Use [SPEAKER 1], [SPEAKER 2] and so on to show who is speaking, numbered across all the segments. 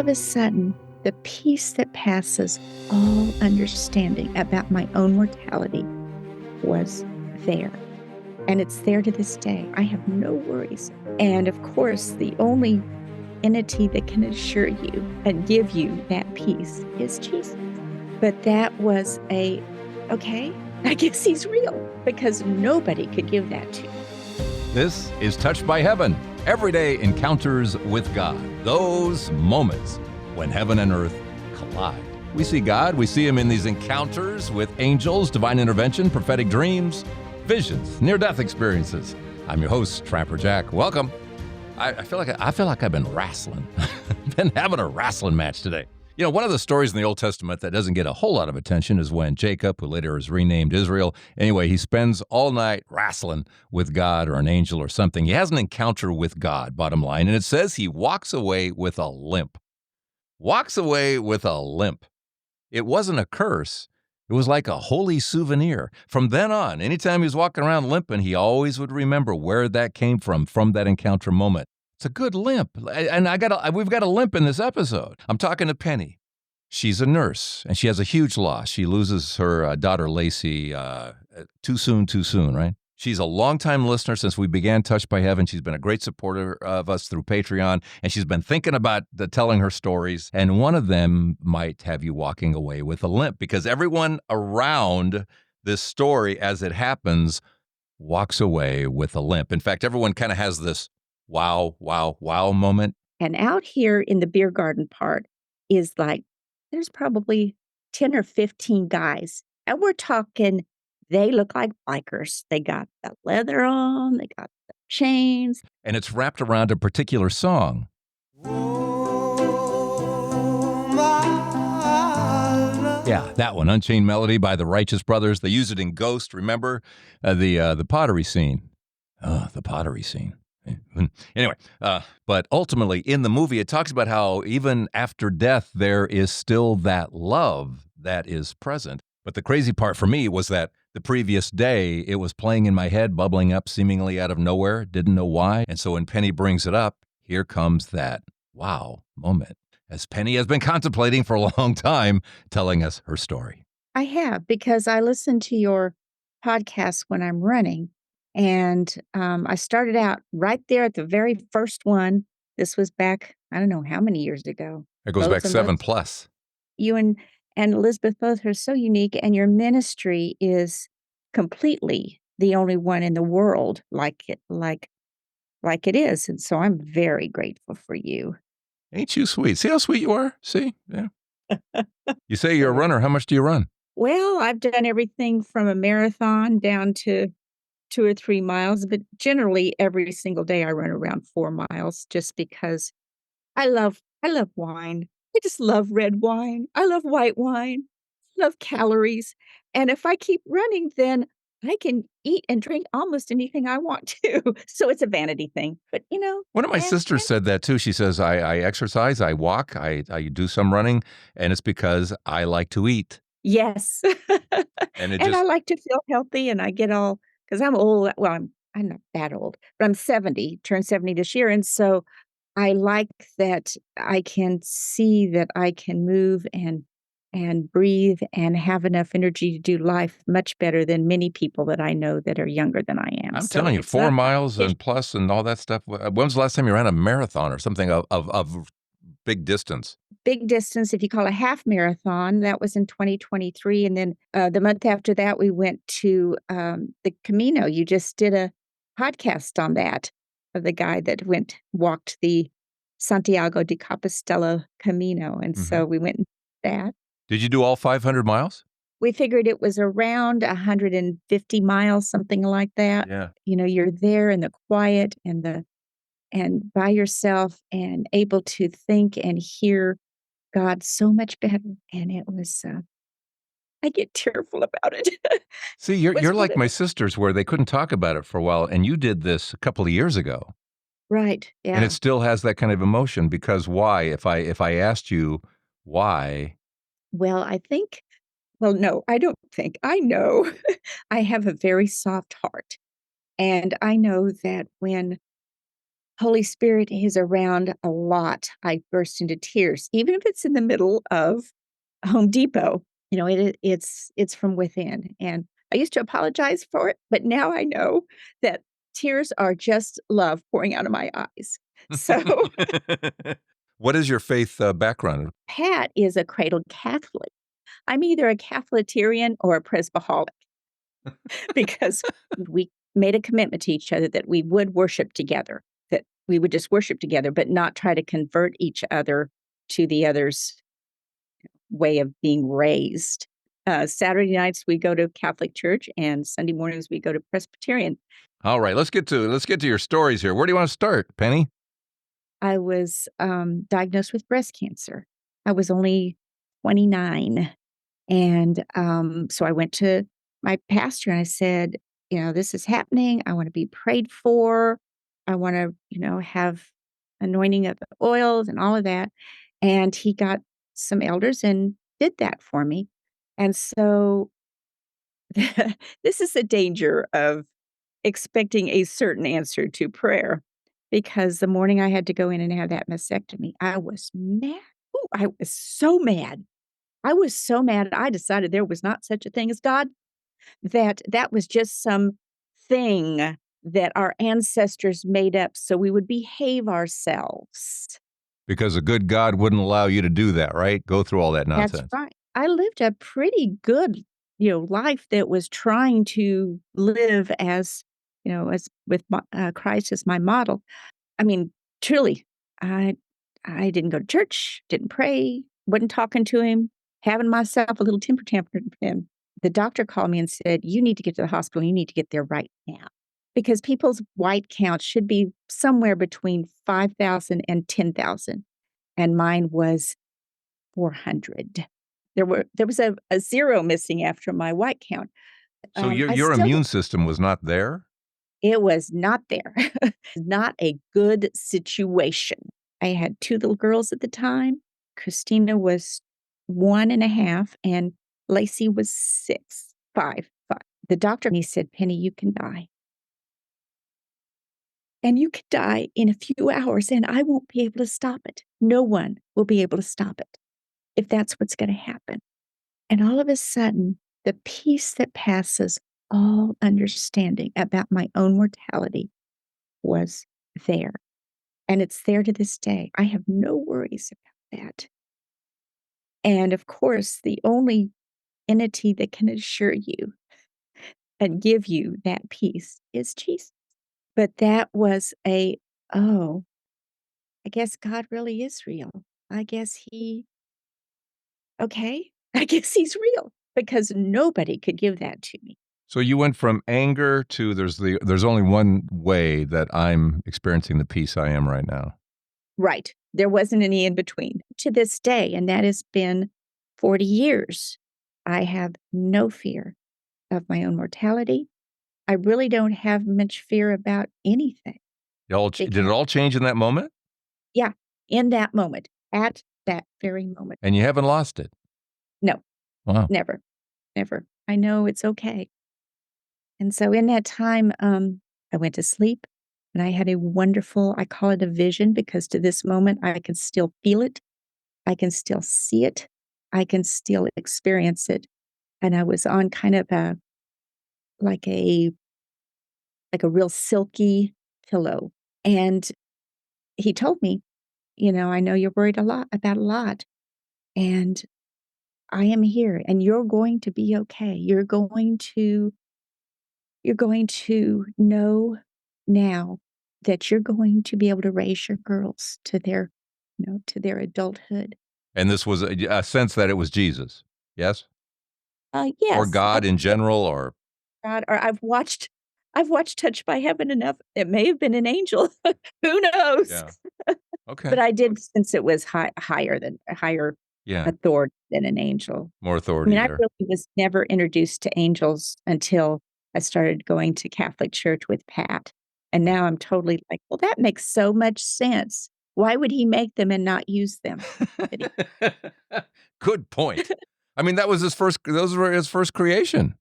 [SPEAKER 1] of a sudden, the peace that passes all understanding about my own mortality was there. And it's there to this day. I have no worries. And of course, the only entity that can assure you and give you that peace is Jesus. But that was okay, I guess he's real, because nobody could give that to you.
[SPEAKER 2] This is Touched by Heaven, everyday encounters with God. Those moments when heaven and earth collide. We see God, we see him in these encounters with angels, divine intervention, prophetic dreams, visions, near-death experiences. I'm your host, Trapper Jack. Welcome. I feel like I've been wrestling. Been having a wrestling match today. You know, one of the stories in the Old Testament that doesn't get a whole lot of attention is when Jacob, who later is renamed Israel, anyway, he spends all night wrestling with God or an angel or something. He has an encounter with God, bottom line, and it says he walks away with a limp. Walks away with a limp. It wasn't a curse. It was like a holy souvenir. From then on, anytime he was walking around limping, he always would remember where that came from that encounter moment. It's a good limp. And we've got a limp in this episode. I'm talking to Penny. She's a nurse, and she has a huge loss. She loses her daughter, Lacey, too soon, right? She's a longtime listener since we began Touched by Heaven. She's been a great supporter of us through Patreon, and she's been thinking about telling her stories. And one of them might have you walking away with a limp, because everyone around this story, as it happens, walks away with a limp. In fact, everyone kind of has this wow moment.
[SPEAKER 1] And out here in the beer garden part is like, there's probably 10 or 15 guys. And we're talking, they look like bikers. They got the leather on, they got the chains.
[SPEAKER 2] And it's wrapped around a particular song. Yeah, that one, Unchained Melody by the Righteous Brothers. They use it in Ghost, remember? The pottery scene. Oh, the pottery scene. Anyway, but ultimately in the movie, it talks about how even after death, there is still that love that is present. But the crazy part for me was that the previous day, it was playing in my head, bubbling up seemingly out of nowhere, didn't know why. And so when Penny brings it up, here comes that wow moment, as Penny has been contemplating for a long time, telling us her story.
[SPEAKER 1] I have, because I listen to your podcast when I'm running. And I started out right there at the very first one. This was back, I don't know how many years ago.
[SPEAKER 2] It goes back 7+.
[SPEAKER 1] You and Elizabeth both are so unique, and your ministry is completely the only one in the world like it is. And so I'm very grateful for you.
[SPEAKER 2] Ain't you sweet? See how sweet you are? See? Yeah. You say you're a runner. How much do you run?
[SPEAKER 1] Well, I've done everything from a marathon down to 2 or 3 miles, but generally every single day I run around 4 miles, just because I love wine. I just love red wine. I love white wine. I love calories. And if I keep running, then I can eat and drink almost anything I want to. So it's a vanity thing. But
[SPEAKER 2] one of my sisters said that too. She says, I exercise, I walk, I do some running, and it's because I like to eat.
[SPEAKER 1] Yes.
[SPEAKER 2] And
[SPEAKER 1] I like to feel healthy, and I get all, because I'm old. Well, I'm not that old, but I'm 70, turned 70 this year. And so I like that I can see that I can move and breathe and have enough energy to do life much better than many people that I know that are younger than I am.
[SPEAKER 2] I'm telling you, 4 miles and plus and all that stuff. When was the last time you ran a marathon or something of big distance?
[SPEAKER 1] Big distance, if you call a half marathon, that was in 2023. And then the month after that, we went to the Camino. You just did a podcast on that, of the guy that walked the Santiago de Compostela Camino. And so we went and did that.
[SPEAKER 2] Did you do all 500 miles?
[SPEAKER 1] We figured it was around 150 miles, something like that.
[SPEAKER 2] Yeah.
[SPEAKER 1] You're there in the quiet and by yourself and able to think and hear God so much better. And it was, I get tearful about it.
[SPEAKER 2] See, you're like my sisters, where they couldn't talk about it for a while, and you did this a couple of years ago.
[SPEAKER 1] Right. Yeah.
[SPEAKER 2] And it still has that kind of emotion, because why? If I asked you why.
[SPEAKER 1] Well, no, I don't think. I know I have a very soft heart. And I know that when Holy Spirit is around a lot, I burst into tears, even if it's in the middle of Home Depot. It's from within. And I used to apologize for it, but now I know that tears are just love pouring out of my eyes. So
[SPEAKER 2] What is your faith background?
[SPEAKER 1] Pat is a cradled Catholic. I'm either a Catholic or a Presbyholic because we made a commitment to each other that we would worship together, that we would just worship together, but not try to convert each other to the other's way of being raised. Saturday nights we go to Catholic church, and Sunday mornings we go to Presbyterian.
[SPEAKER 2] All right, let's get to your stories here. Where do you want to start, Penny?
[SPEAKER 1] I was diagnosed with breast cancer. I was only 29. And so I went to my pastor and I said, this is happening. I want to be prayed for. I want to, have anointing of the oils and all of that. And he got some elders and did that for me. And so this is the danger of expecting a certain answer to prayer, because the morning I had to go in and have that mastectomy, I was mad. Ooh, I was so mad. I was so mad. I decided there was not such a thing as God, that was just some thing that our ancestors made up so we would behave ourselves.
[SPEAKER 2] Because a good God wouldn't allow you to do that, right? Go through all that
[SPEAKER 1] That's
[SPEAKER 2] nonsense.
[SPEAKER 1] right. I lived a pretty good, life that was trying to live as with Christ as my model. I mean, truly, I didn't go to church, didn't pray, wasn't talking to him, having myself a little temper tantrum with him. The doctor called me and said, "You need to get to the hospital. You need to get there right now." Because people's white count should be somewhere between 5,000 and 10,000, and mine was 400. There was a zero missing after my white count.
[SPEAKER 2] So
[SPEAKER 1] I
[SPEAKER 2] your
[SPEAKER 1] still
[SPEAKER 2] immune system was not there?
[SPEAKER 1] It was not there. Not a good situation. I had 2 little girls at the time. Christina was 1.5, and Lacey was 6, 5, 5. The doctor, he said, "Penny, you can die. And you could die in a few hours, and I won't be able to stop it. No one will be able to stop it if that's what's gonna happen." And all of a sudden, the peace that passes all understanding about my own mortality was there. And it's there to this day. I have no worries about that. And of course, the only entity that can assure you and give you that peace is Jesus. But that was oh, I guess God really is real. I guess okay, I guess he's real, because nobody could give that to me.
[SPEAKER 2] So you went from anger to there's only one way that I'm experiencing the peace I am right now.
[SPEAKER 1] Right. There wasn't any in between to this day. And that has been 40 years. I have no fear of my own mortality. I really don't have much fear about anything.
[SPEAKER 2] Did it all change in that moment?
[SPEAKER 1] Yeah, in that moment, at that very moment.
[SPEAKER 2] And you haven't lost it?
[SPEAKER 1] No,
[SPEAKER 2] Wow.
[SPEAKER 1] never, never. I know it's okay. And so in that time, I went to sleep and I had a wonderful, I call it a vision, because to this moment, I can still feel it. I can still see it. I can still experience it. And I was on kind of like a real silky pillow. And he told me, "I know you're worried about a lot. And I am here, and you're going to be okay. You're going to know now that you're going to be able to raise your girls to their adulthood."
[SPEAKER 2] And this was a sense that it was Jesus, yes?
[SPEAKER 1] Yes.
[SPEAKER 2] Or God in general, or
[SPEAKER 1] God, or I've watched Touched by Heaven enough. It may have been an angel. Who knows?
[SPEAKER 2] yeah. Okay.
[SPEAKER 1] But I did sense it was higher
[SPEAKER 2] Yeah,
[SPEAKER 1] authority than an angel.
[SPEAKER 2] more
[SPEAKER 1] I
[SPEAKER 2] authority
[SPEAKER 1] mean, I
[SPEAKER 2] there.
[SPEAKER 1] really was never introduced to angels until I started going to Catholic church with Pat. And now I'm totally like, well, that makes so much sense. Why would he make them and not use them?
[SPEAKER 2] Good point. I mean, those were his first creation.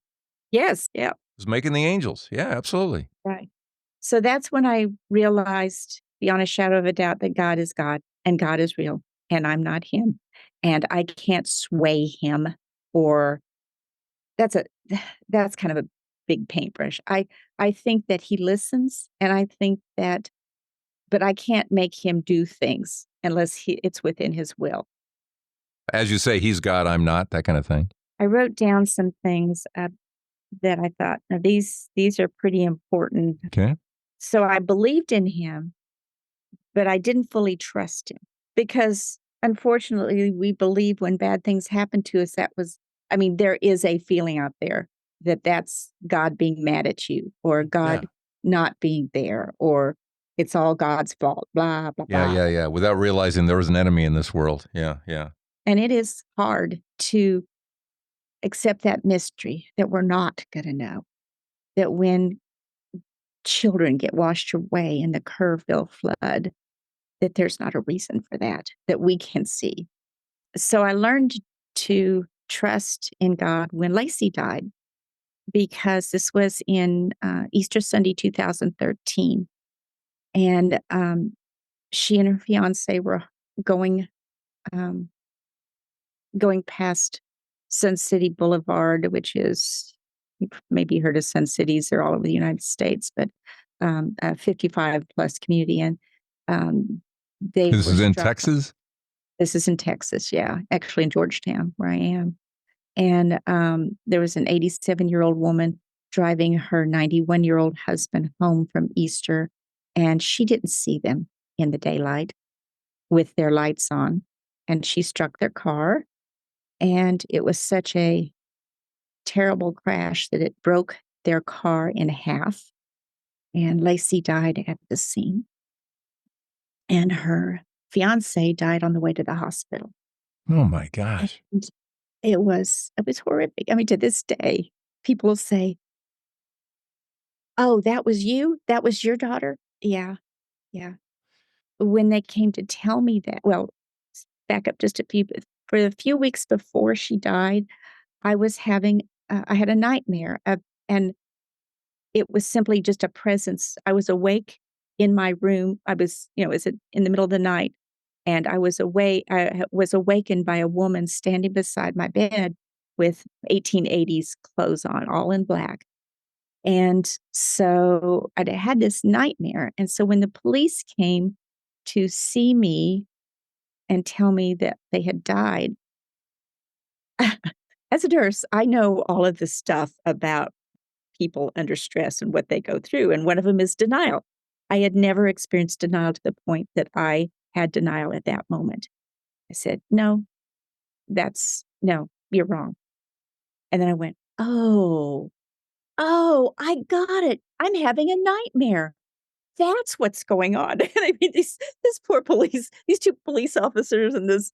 [SPEAKER 1] Yes, yeah,
[SPEAKER 2] Was making the angels. Yeah, absolutely.
[SPEAKER 1] right. So that's when I realized beyond a shadow of a doubt that God is God and God is real and I'm not him. And I can't sway him or that's a that's kind of a big paintbrush. I think that he listens and I think that but I can't make him do things unless it's within his will.
[SPEAKER 2] As you say, he's God, I'm not, that kind of thing.
[SPEAKER 1] I wrote down some things that I thought, now these are pretty important.
[SPEAKER 2] Okay.
[SPEAKER 1] So I believed in him, but I didn't fully trust him because unfortunately we believe when bad things happen to us, there is a feeling out there that that's God being mad at you or God
[SPEAKER 2] Yeah.
[SPEAKER 1] not being there or it's all God's fault, blah, blah,
[SPEAKER 2] Yeah,
[SPEAKER 1] blah.
[SPEAKER 2] yeah, yeah. Without realizing there was an enemy in this world. Yeah, yeah.
[SPEAKER 1] And it is hard to accept that mystery that we're not going to know. That when children get washed away in the Kerrville flood, that there's not a reason for that, that we can see. So I learned to trust in God when Lacey died, because this was in Easter Sunday 2013. And she and her fiance were going um, going past Sun City Boulevard, which is, you've maybe heard of Sun Cities, they're all over the United States, but a 55 plus community. And they
[SPEAKER 2] This
[SPEAKER 1] were
[SPEAKER 2] is in
[SPEAKER 1] struck.
[SPEAKER 2] Texas?
[SPEAKER 1] This is in Texas, yeah, actually in Georgetown, where I am. And there was an 87-year-old woman driving her 91-year-old husband home from Easter, and she didn't see them in the daylight with their lights on. And she struck their car, and it was such a terrible crash that it broke their car in half. And Lacey died at the scene. And her fiance died on the way to the hospital.
[SPEAKER 2] Oh my gosh.
[SPEAKER 1] And it was horrific. I mean, to this day, people will say, "Oh, that was you? That was your daughter?" Yeah, yeah. When they came to tell me that, well, back up just a few, for a few weeks before she died, I had a nightmare, and it was simply just a presence. I was awake in my room. I was, it was in the middle of the night, and I was awakened by a woman standing beside my bed with 1880s clothes on, all in black. And so I'd had this nightmare. And so when the police came to see me and tell me that they had died, as a nurse, I know all of the stuff about people under stress and what they go through. And one of them is denial. I had never experienced denial to the point that I had denial at that moment. I said, no, no, you're wrong. And then I went, oh, I got it. I'm having a nightmare. That's what's going on. And I mean, this poor these two police officers and this,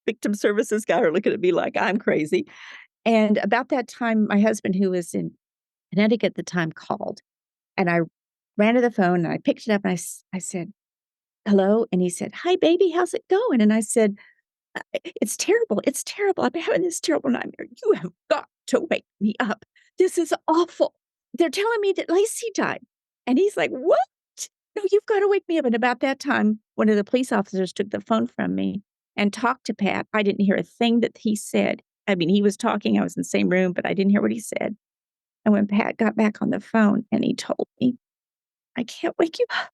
[SPEAKER 1] victim services guy are looking at me like I'm crazy. And about that time, my husband, who was in Connecticut at the time, called. And I ran to the phone and I picked it up and I said, hello. And he said, hi, baby, how's it going? And I said, it's terrible. It's terrible. I've been having this terrible nightmare. You have got to wake me up. This is awful. They're telling me that Lacey died. And he's like, what? No, you've got to wake me up. And about that time, one of the police officers took the phone from me and talked to Pat. I didn't hear a thing that he said. I mean, he was talking. I was in the same room, but I didn't hear what he said. And when Pat got back on the phone and he told me, I can't wake you up.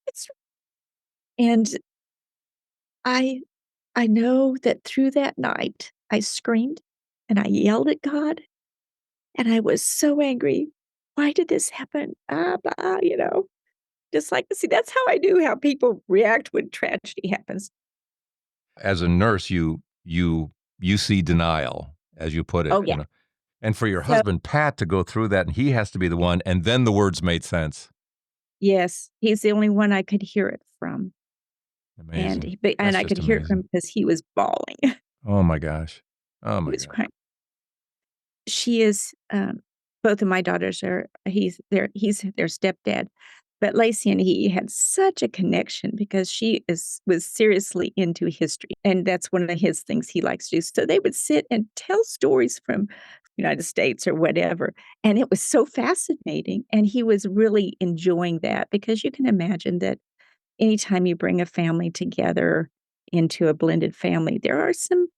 [SPEAKER 1] It's, and I know that through that night, I screamed and I yelled at God and I was so angry. Why did this happen? Blah, just like, see, that's how I knew how people react when tragedy happens.
[SPEAKER 2] As a nurse, you see denial, as you put it.
[SPEAKER 1] Oh, yeah.
[SPEAKER 2] And for your husband, Pat, to go through that, and he has to be the one, and then the words made sense.
[SPEAKER 1] Yes, he's the only one I could hear it from.
[SPEAKER 2] Amazing.
[SPEAKER 1] And I could hear it from because he was bawling.
[SPEAKER 2] Oh my gosh. Oh
[SPEAKER 1] He
[SPEAKER 2] my
[SPEAKER 1] was
[SPEAKER 2] gosh.
[SPEAKER 1] crying. She is, both of my daughters he's their stepdad. But Lacey and he had such a connection because was seriously into history. And that's one of his things he likes to do. So they would sit and tell stories from United States or whatever. And it was so fascinating. And he was really enjoying that because you can imagine that anytime you bring a family together into a blended family, there are some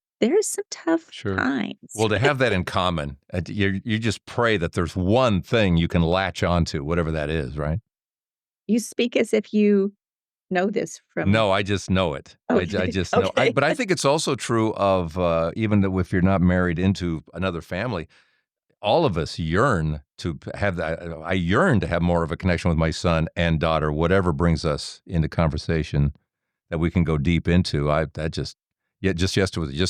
[SPEAKER 1] tough
[SPEAKER 2] Sure.
[SPEAKER 1] times.
[SPEAKER 2] Well, to have that in common, you just pray that there's one thing you can latch onto, whatever that is, right?
[SPEAKER 1] You speak as if you know this from.
[SPEAKER 2] No, I just know it. I
[SPEAKER 1] Okay.
[SPEAKER 2] just know.
[SPEAKER 1] Okay.
[SPEAKER 2] But I think it's also true of even though if you're not married into another family, all of us yearn to have that. I yearn to have more of a connection with my son and daughter, whatever brings us into conversation that we can go deep into. Just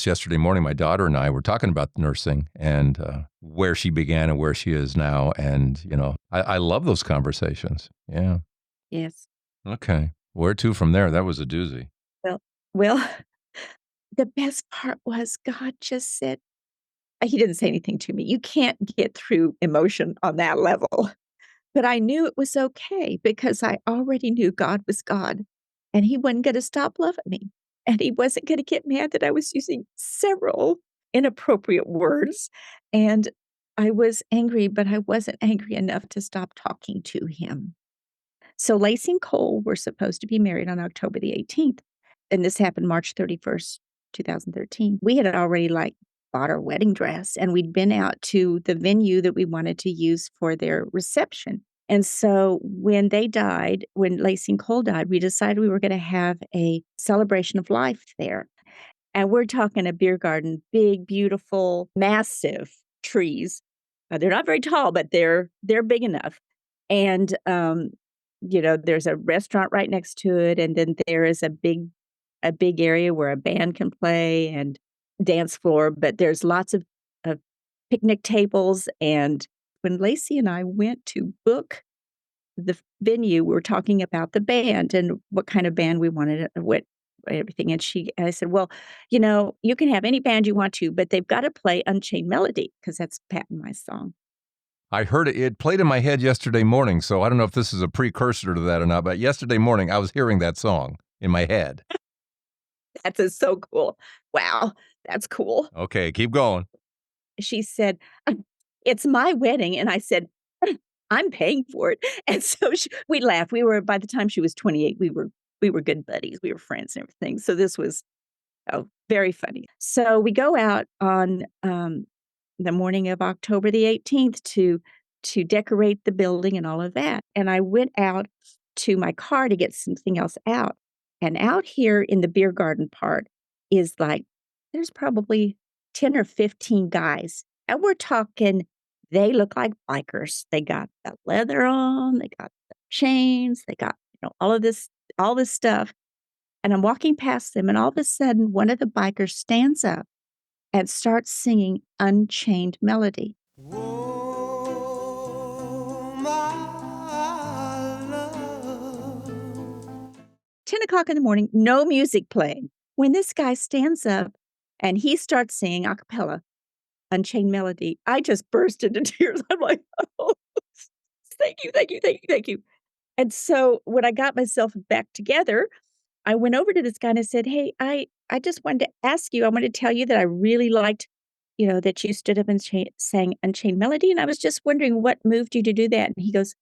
[SPEAKER 2] yesterday morning, my daughter and I were talking about nursing and where she began and where she is now, and I love those conversations. Yeah.
[SPEAKER 1] Yes.
[SPEAKER 2] Okay. Where to from there? That was a doozy.
[SPEAKER 1] Well, the best part was God just said, he didn't say anything to me. You can't get through emotion on that level. But I knew it was okay because I already knew God was God and he wasn't going to stop loving me. And he wasn't going to get mad that I was using several inappropriate words. And I was angry, but I wasn't angry enough to stop talking to him. So Lacey and Cole were supposed to be married on October the 18th. And this happened March 31st, 2013. We had already bought our wedding dress and we'd been out to the venue that we wanted to use for their reception. And so when they died, when Lacey and Cole died, we decided we were going to have a celebration of life there. And we're talking a beer garden, big, beautiful, massive trees. They're not very tall, but they're big enough. And there's a restaurant right next to it, and then there is a big area where a band can play and dance floor. But there's lots of picnic tables. And when Lacey and I went to book the venue, we were talking about the band and what kind of band we wanted, what everything. And I said, well, you can have any band you want to, but they've got to play Unchained Melody because that's Pat and my song.
[SPEAKER 2] I heard it. It played in my head yesterday morning, so I don't know if this is a precursor to that or not, but yesterday morning I was hearing that song in my head.
[SPEAKER 1] That's so cool. Wow, that's cool.
[SPEAKER 2] Okay, keep going.
[SPEAKER 1] She said, it's my wedding. And I said, I'm paying for it. And so we laughed. By the time she was 28, we were good buddies. We were friends and everything. So this was very funny. So we go out on the morning of October the 18th to decorate the building and all of that. And I went out to my car to get something else out. And out here in the beer garden part is there's probably 10 or 15 guys. And we're talking, they look like bikers. They got the leather on, they got the chains, they got, all this stuff. And I'm walking past them, and all of a sudden, one of the bikers stands up and starts singing Unchained Melody.
[SPEAKER 3] Oh, my love.
[SPEAKER 1] 10 o'clock in the morning, no music playing. When this guy stands up and he starts singing a cappella, Unchained Melody, I just burst into tears. I'm like, oh, thank you, thank you, thank you, thank you. And so when I got myself back together, I went over to this guy and I said, hey, I just wanted to ask you, I wanted to tell you that I really liked, that you stood up and sang Unchained Melody. And I was just wondering what moved you to do that. And he goes,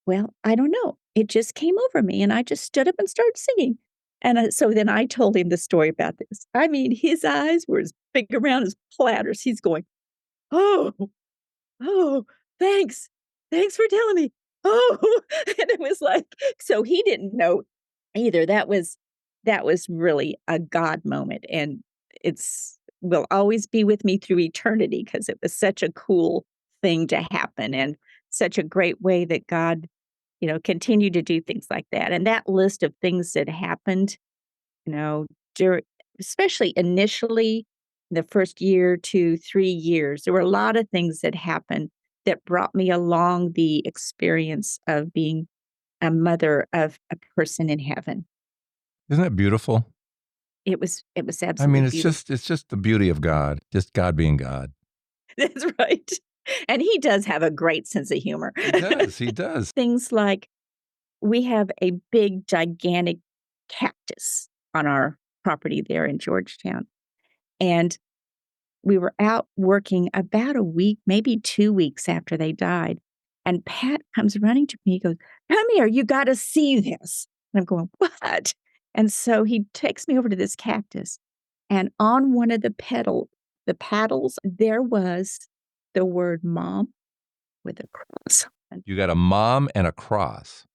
[SPEAKER 1] well, I don't know. It just came over me and I just stood up and started singing. And so then I told him the story about this. I mean, his eyes were as big around as platters. He's going, oh, oh, thanks. Thanks for telling me. Oh, and it was so he didn't know either. That was really a God moment. And will always be with me through eternity because it was such a cool thing to happen and such a great way that God, continued to do things like that. And that list of things that happened, you know, especially initially, the first year to 3 years, there were a lot of things that happened that brought me along the experience of being a mother of a person in heaven.
[SPEAKER 2] Isn't that beautiful?
[SPEAKER 1] It was
[SPEAKER 2] I mean,
[SPEAKER 1] absolutely beautiful.
[SPEAKER 2] it's just the beauty of God, just God being God.
[SPEAKER 1] That's right. And he does have a great sense of humor.
[SPEAKER 2] He does. He does.
[SPEAKER 1] Things like we have a big, gigantic cactus on our property there in Georgetown. And we were out working about a week, maybe 2 weeks after they died. And Pat comes running to me. He goes, "Come here, you got to see this." And I'm going, "What?" And so he takes me over to this cactus. And on one of the paddles, there was the word mom with a cross.
[SPEAKER 2] You got a mom and a cross.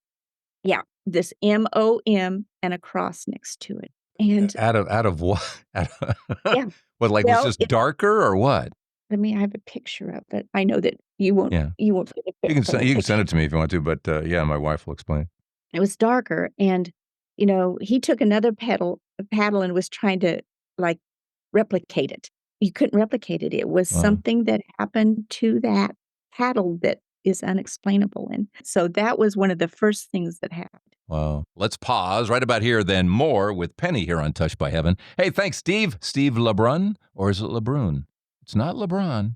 [SPEAKER 1] Yeah, this MOM and a cross next to it. And
[SPEAKER 2] Out of what?
[SPEAKER 1] yeah,
[SPEAKER 2] What, like, was
[SPEAKER 1] well,
[SPEAKER 2] just darker or what?
[SPEAKER 1] I have a picture of it. I know that you won't
[SPEAKER 2] Yeah.
[SPEAKER 1] you won't get a
[SPEAKER 2] You can
[SPEAKER 1] from a
[SPEAKER 2] you can
[SPEAKER 1] picture.
[SPEAKER 2] send it to me if you want to, but yeah, my wife will explain.
[SPEAKER 1] It was darker, and, he took another paddle and was trying to, like, replicate it. You couldn't replicate it. It was
[SPEAKER 2] Wow.
[SPEAKER 1] something that happened to that paddle that is unexplainable, and so that was one of the first things that happened.
[SPEAKER 2] Wow. Let's pause right about here, then more with Penny here on Touched by Heaven. Hey, thanks, Steve. Steve LeBrun, or is it LeBrun? It's not LeBron.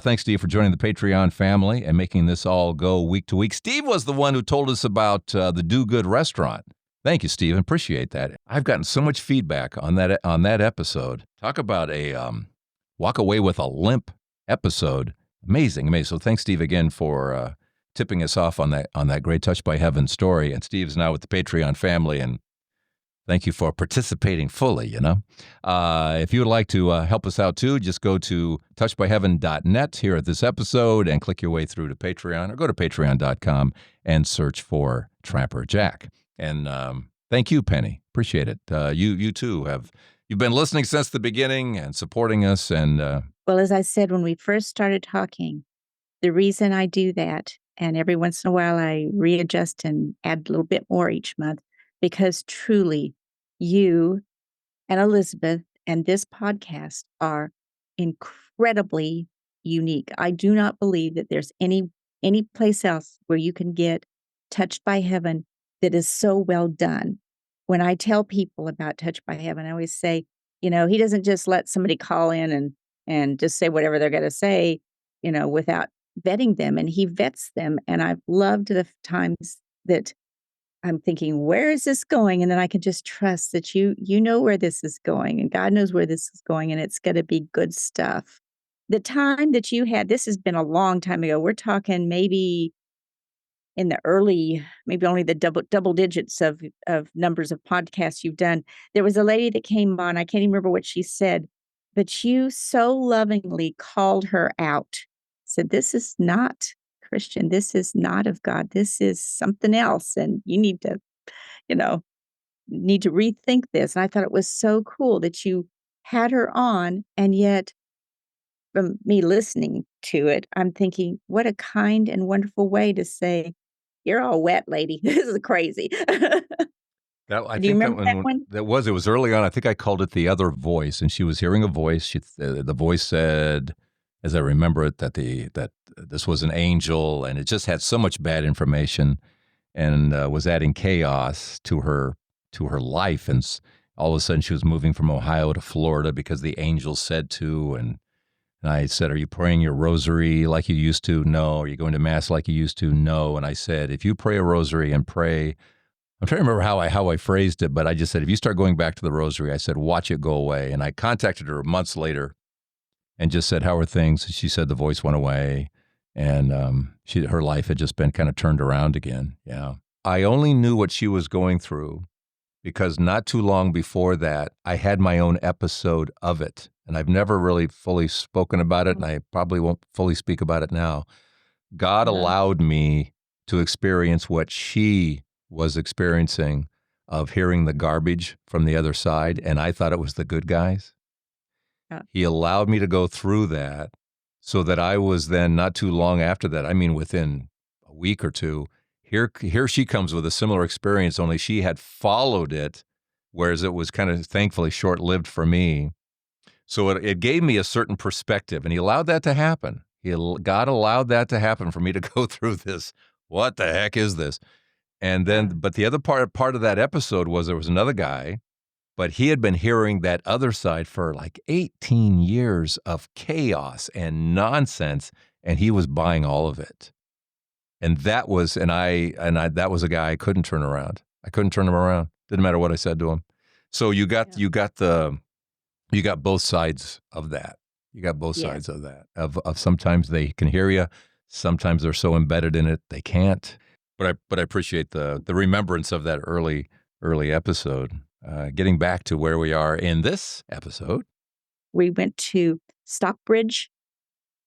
[SPEAKER 2] Thanks, Steve, for joining the Patreon family and making this all go week to week. Steve was the one who told us about the Do Good restaurant. Thank you, Steve. Appreciate that. I've gotten so much feedback on that episode. Talk about a walk away with a limp episode. Amazing. So thanks, Steve, again for tipping us off on that great Touched by Heaven story. And Steve's now with the Patreon family, and thank you for participating fully, If you would like to help us out too, just go to touchedbyheaven.net here at this episode and click your way through to Patreon, or go to patreon.com and search for Trapper Jack. And thank you, Penny. Appreciate it. You too you've been listening since the beginning and supporting us. And
[SPEAKER 1] Well, as I said when we first started talking, the reason I do that, and every once in a while I readjust and add a little bit more each month, because truly, you and Elizabeth and this podcast are incredibly unique. I do not believe that there's any place else where you can get touched by heaven that is so well done. When I tell people about Touched by Heaven, I always say, he doesn't just let somebody call in and just say whatever they're going to say, without vetting them, and he vets them. And I've loved the times that I'm thinking, where is this going? And then I can just trust that you know where this is going, and God knows where this is going, and it's going to be good stuff. The time that you had, this has been a long time ago. We're talking maybe in the early, maybe only the double digits of numbers of podcasts you've done. There was a lady that came on. I can't even remember what she said, but you so lovingly called her out. Said, "This is not Christian. This is not of God. This is something else, and you need to, you know, rethink this." And I thought it was so cool that you had her on, and yet from me listening to it, I'm thinking, what a kind and wonderful way to say, "You're all wet, lady. This is crazy."
[SPEAKER 2] I
[SPEAKER 1] Do you
[SPEAKER 2] think
[SPEAKER 1] remember that one?
[SPEAKER 2] it was early on. I think I called it the other voice, and she was hearing a voice. The voice said, as I remember it, that this was an angel, and it just had so much bad information, and was adding chaos to her life. And all of a sudden, she was moving from Ohio to Florida because the angel said to. And I said, "Are you praying your rosary like you used to?" "No." "Are you going to mass like you used to?" "No." And I said, "If you pray a rosary and pray," I'm trying to remember how I phrased it, but I just said, "If you start going back to the rosary," I said, "watch it go away." And I contacted her months later and just said, "How are things?" And she said the voice went away, and her life had just been kind of turned around again. Yeah. I only knew what she was going through because not too long before that, I had my own episode of it. And I've never really fully spoken about it, and I probably won't fully speak about it now. God allowed me to experience what she was experiencing, of hearing the garbage from the other side, and I thought it was the good guys.
[SPEAKER 1] Yeah.
[SPEAKER 2] He allowed me to go through that so that I was then, not too long after that, I mean within a week or two, here she comes with a similar experience, only she had followed it, whereas it was kind of thankfully short-lived for me. So it gave me a certain perspective, and he allowed that to happen. God allowed that to happen for me to go through this. What the heck is this? And then, but the other part of that episode was there was another guy, but he had been hearing that other side for like 18 years of chaos and nonsense, and he was buying all of it. And that was, that was a guy I couldn't turn around. I couldn't turn him around. Didn't matter what I said to him. So you got both sides of that. You got both
[SPEAKER 1] Yes.
[SPEAKER 2] sides of that. Of sometimes they can hear you, sometimes they're so embedded in it they can't. But I appreciate the remembrance of that early episode. Getting back to where we are in this episode.
[SPEAKER 1] We went to Stockbridge,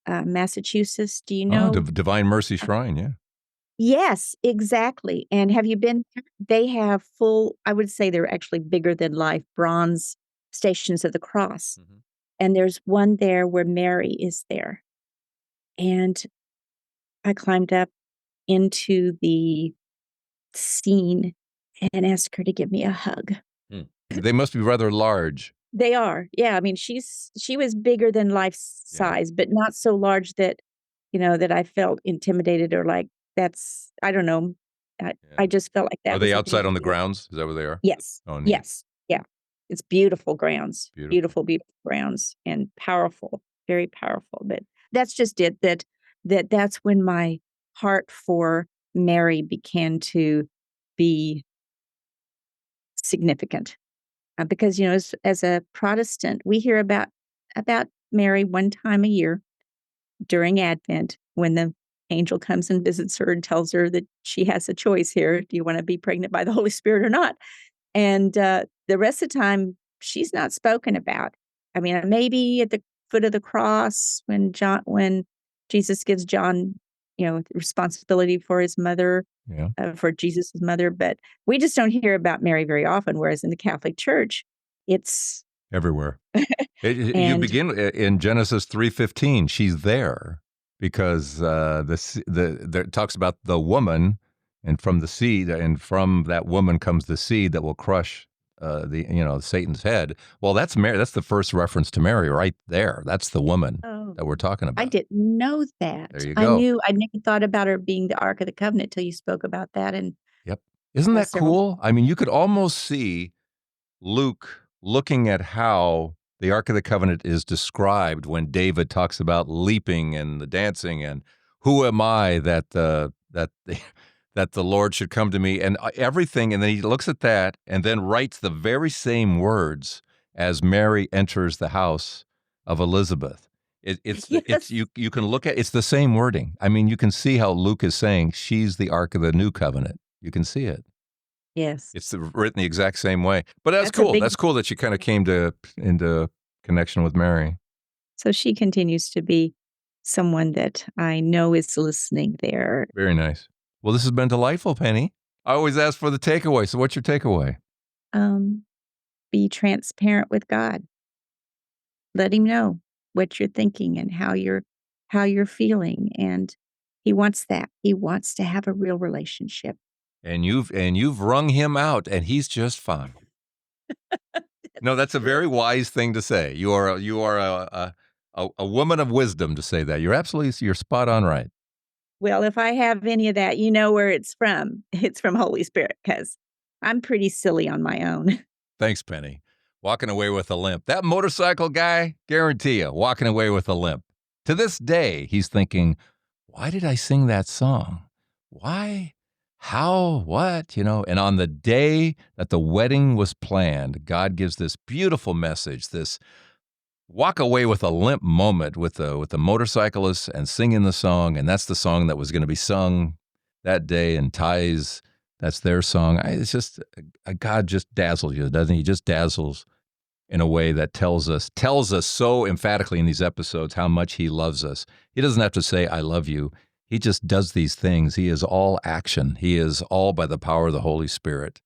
[SPEAKER 1] Massachusetts. Do you
[SPEAKER 2] Oh,
[SPEAKER 1] know?
[SPEAKER 2] Divine Mercy Shrine, yeah.
[SPEAKER 1] Yes, exactly. And have you been there? They have full, I would say they're actually bigger than life, bronze Stations of the Cross.
[SPEAKER 2] Mm-hmm.
[SPEAKER 1] And there's one there where Mary is there. And I climbed up into the scene and asked her to give me a hug.
[SPEAKER 2] They must be rather large.
[SPEAKER 1] They are. Yeah, I mean, she was bigger than life size, but not so large that, that I felt intimidated or like I don't know. I just felt like that
[SPEAKER 2] Are
[SPEAKER 1] was
[SPEAKER 2] they
[SPEAKER 1] a
[SPEAKER 2] outside
[SPEAKER 1] big
[SPEAKER 2] on the
[SPEAKER 1] deal.
[SPEAKER 2] grounds? Is that where they are?
[SPEAKER 1] Yes.
[SPEAKER 2] Oh, neat.
[SPEAKER 1] Yes. Yeah. It's beautiful grounds.
[SPEAKER 2] Beautiful.
[SPEAKER 1] Beautiful grounds and powerful, very powerful. But that's just it, that's when my heart for Mary began to be significant. Because, as a Protestant, we hear about Mary one time a year during Advent when the angel comes and visits her and tells her that she has a choice here. Do you want to be pregnant by the Holy Spirit or not? And the rest of the time, she's not spoken about. I mean, maybe at the foot of the cross when Jesus gives John, responsibility for his mother, for Jesus' mother. But we just don't hear about Mary very often, whereas in the Catholic Church, it's
[SPEAKER 2] everywhere. You
[SPEAKER 1] And-
[SPEAKER 2] begin in Genesis 3:15. She's there because it talks about the woman, and from the seed, and from that woman comes the seed that will crush Satan's head. Well, that's Mary. That's the first reference to Mary right there. That's the woman that we're talking about.
[SPEAKER 1] I didn't know that.
[SPEAKER 2] There you go.
[SPEAKER 1] I never thought about her being the Ark of the Covenant till you spoke about that. And
[SPEAKER 2] Yep. Isn't that
[SPEAKER 1] several-
[SPEAKER 2] cool? I mean, you could almost see Luke looking at how the Ark of the Covenant is described when David talks about leaping and the dancing and who am I that the Lord should come to me and everything. And then he looks at that and then writes the very same words as Mary enters the house of Elizabeth. You can look at, it's the same wording. I mean, you can see how Luke is saying she's the Ark of the New Covenant. You can see it.
[SPEAKER 1] Yes.
[SPEAKER 2] It's written the exact same way. But that's cool. That's cool that she kind of came into connection with Mary.
[SPEAKER 1] So she continues to be someone that I know is listening there.
[SPEAKER 2] Very nice. Well, this has been delightful, Penny. I always ask for the takeaway. So what's your takeaway?
[SPEAKER 1] Be transparent with God. Let him know what you're thinking and how you're feeling. And he wants that. He wants to have a real relationship.
[SPEAKER 2] And you've wrung him out, and he's just fine. No, that's a very wise thing to say. You are a woman of wisdom to say that. You're spot on right.
[SPEAKER 1] Well, if I have any of that, you know where it's from. It's from Holy Spirit, because I'm pretty silly on my own.
[SPEAKER 2] Thanks, Penny. Walking away with a limp. That motorcycle guy, guarantee you, walking away with a limp. To this day, he's thinking, why did I sing that song? Why? How? What? And on the day that the wedding was planned, God gives this beautiful message, this walk away with a limp moment with the motorcyclist and singing the song. And that's the song that was going to be sung that day. And Ty's, that's their song. It's just, God just dazzles you, doesn't he? He just dazzles in a way that tells us so emphatically in these episodes how much he loves us. He doesn't have to say, I love you. He just does these things. He is all action. He is all by the power of the Holy Spirit.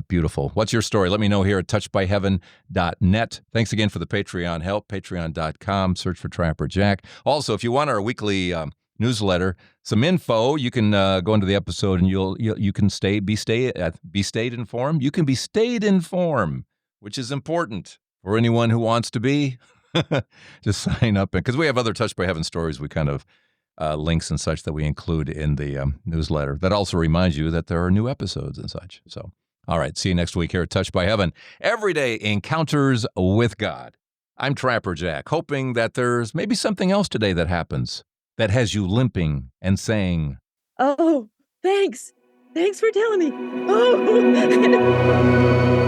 [SPEAKER 2] Beautiful. What's your story? Let me know here at touchedbyheaven.net. Thanks again for the Patreon help, patreon.com. Search for Trapper Jack. Also, if you want our weekly newsletter, some info, you can go into the episode and you can be stayed informed. You can be stayed informed, which is important for anyone who wants to be. Just sign up, because we have other Touched by Heaven stories. We kind of links and such that we include in the newsletter. That also reminds you that there are new episodes and such. So, all right, see you next week here at Touched by Heaven. Everyday encounters with God. I'm Trapper Jack, hoping that there's maybe something else today that happens that has you limping and saying,
[SPEAKER 1] Oh, thanks. Thanks for telling me. Oh.